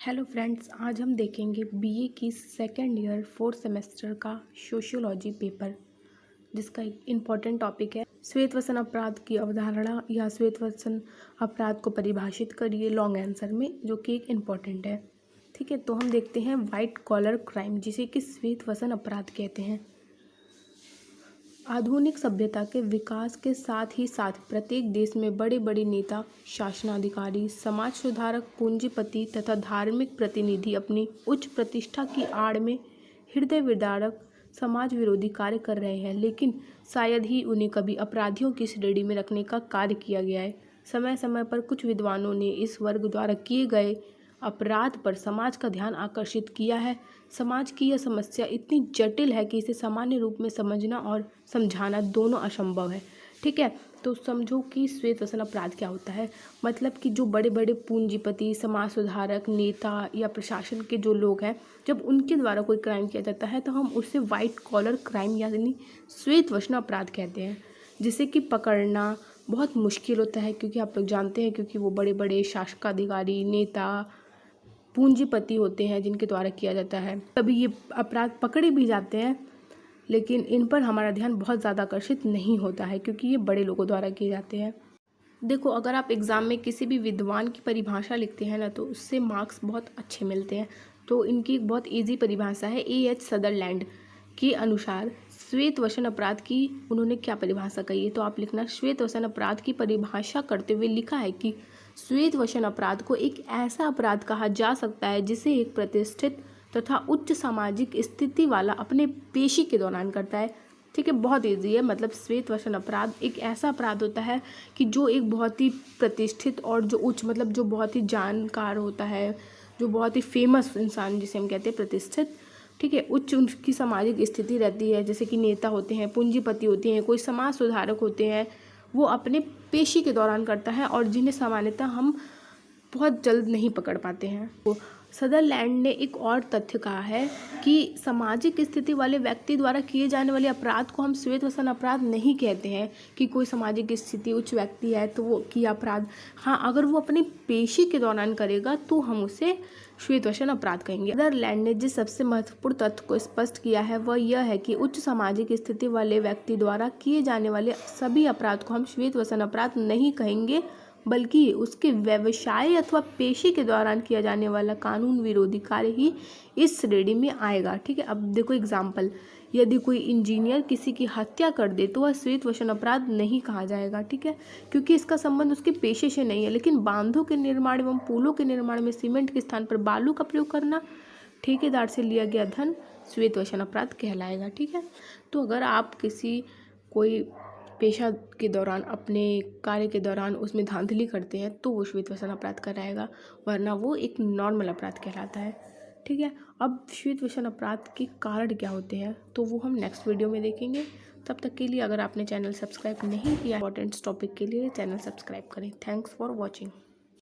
Hello friends, आज हम देखेंगे बीए की सेकेंड ईयर फोर्थ सेमेस्टर का सोशियोलॉजी पेपर, जिसका एक इम्पॉर्टेंट टॉपिक है श्वेतवसन अपराध की अवधारणा या श्वेतवसन अपराध को परिभाषित करिए लॉन्ग आंसर में, जो कि एक इम्पॉर्टेंट है। ठीक है, तो हम देखते हैं वाइट कॉलर क्राइम, जिसे कि श्वेतवसन अपराध कहते हैं। आधुनिक सभ्यता के विकास के साथ ही साथ प्रत्येक देश में बड़े बड़े नेता, शासनाधिकारी, समाज सुधारक, पूंजीपति तथा धार्मिक प्रतिनिधि अपनी उच्च प्रतिष्ठा की आड़ में हृदय विदारक समाज विरोधी कार्य कर रहे हैं, लेकिन शायद ही उन्हें कभी अपराधियों की श्रेणी में रखने का कार्य किया गया है। समय समय पर कुछ विद्वानों ने इस वर्ग द्वारा किए गए अपराध पर समाज का ध्यान आकर्षित किया है। समाज की यह समस्या इतनी जटिल है कि इसे सामान्य रूप में समझना और समझाना दोनों असंभव है। ठीक है, तो समझो कि श्वेतवसन अपराध क्या होता है। मतलब कि जो बड़े बड़े पूंजीपति, समाज सुधारक, नेता या प्रशासन के जो लोग हैं, जब उनके द्वारा कोई क्राइम किया जाता है तो हम उसे वाइट कॉलर क्राइम यानी श्वेतवसन अपराध कहते हैं, जिसे कि पकड़ना बहुत मुश्किल होता है, क्योंकि आप लोग जानते हैं, क्योंकि वो बड़े बड़े शासनाधिकारी, नेता, पूंजीपति होते हैं जिनके द्वारा किया जाता है। कभी ये अपराध पकड़े भी जाते हैं, लेकिन इन पर हमारा ध्यान बहुत ज़्यादा आकर्षित नहीं होता है, क्योंकि ये बड़े लोगों द्वारा किए जाते हैं। देखो, अगर आप एग्ज़ाम में किसी भी विद्वान की परिभाषा लिखते हैं ना, तो उससे मार्क्स बहुत अच्छे मिलते हैं। तो इनकी एक बहुत ईजी परिभाषा है। A.H. सदरलैंड के अनुसार श्वेतवसन अपराध की उन्होंने क्या परिभाषा कही है, तो आप लिखना, श्वेतवसन अपराध की परिभाषा करते हुए लिखा है कि श्वेतवसन अपराध को एक ऐसा अपराध कहा जा सकता है जिसे एक प्रतिष्ठित तथा उच्च सामाजिक स्थिति वाला अपने पेशी के दौरान करता है। ठीक है, बहुत ईजी है। मतलब श्वेतवसन अपराध एक ऐसा अपराध होता है कि जो एक बहुत ही प्रतिष्ठित और जो उच्च, मतलब जो बहुत ही जानकार होता है, जो बहुत ही फेमस इंसान जिसे हम कहते हैं प्रतिष्ठित, ठीक है, उच्च उनकी सामाजिक स्थिति रहती है, जैसे कि नेता होते हैं, पूंजीपति होते हैं, कोई समाज सुधारक होते हैं, वो अपने पेशी के दौरान करता है और जिन्हें सामान्यतः हम बहुत जल्द नहीं पकड़ पाते हैं। तो सदरलैंड ने एक और तथ्य कहा है कि सामाजिक स्थिति वाले व्यक्ति द्वारा किए जाने वाले अपराध को हम श्वेतवसन अपराध नहीं कहते हैं। कि कोई सामाजिक स्थिति उच्च व्यक्ति है तो वो किया अपराध, हाँ, अगर वो अपनी पेशी के दौरान करेगा तो हम उसे श्वेतवसन अपराध कहेंगे। सदरलैंड ने जिस सबसे महत्वपूर्ण तथ्य को स्पष्ट किया है वह यह है कि उच्च सामाजिक स्थिति वाले व्यक्ति द्वारा किए जाने वाले सभी अपराध को हम श्वेतवसन अपराध नहीं कहेंगे, बल्कि उसके व्यवसाय अथवा पेशे के दौरान किया जाने वाला कानून विरोधी कार्य ही इस श्रेणी में आएगा। ठीक है, अब देखो एग्जाम्पल, यदि कोई इंजीनियर किसी की हत्या कर दे तो वह श्वेतवसन अपराध नहीं कहा जाएगा। ठीक है, क्योंकि इसका संबंध उसके पेशे से नहीं है। लेकिन बांधों के निर्माण एवं पुलों के निर्माण में सीमेंट के स्थान पर बालू का प्रयोग करना, ठेकेदार से लिया गया धन, श्वेतवसन अपराध कहलाएगा। ठीक है, तो अगर आप किसी कोई पेशा के दौरान, अपने कार्य के दौरान उसमें धांधली करते हैं तो वो श्वेतवसन अपराध कराएगा, वरना वो एक नॉर्मल अपराध कहलाता है। ठीक है, अब श्वेतवसन अपराध के कारण क्या होते हैं तो वो हम नेक्स्ट वीडियो में देखेंगे। तब तक के लिए अगर आपने चैनल सब्सक्राइब नहीं किया, इंपॉर्टेंट टॉपिक के लिए चैनल सब्सक्राइब करें। Thanks for watching.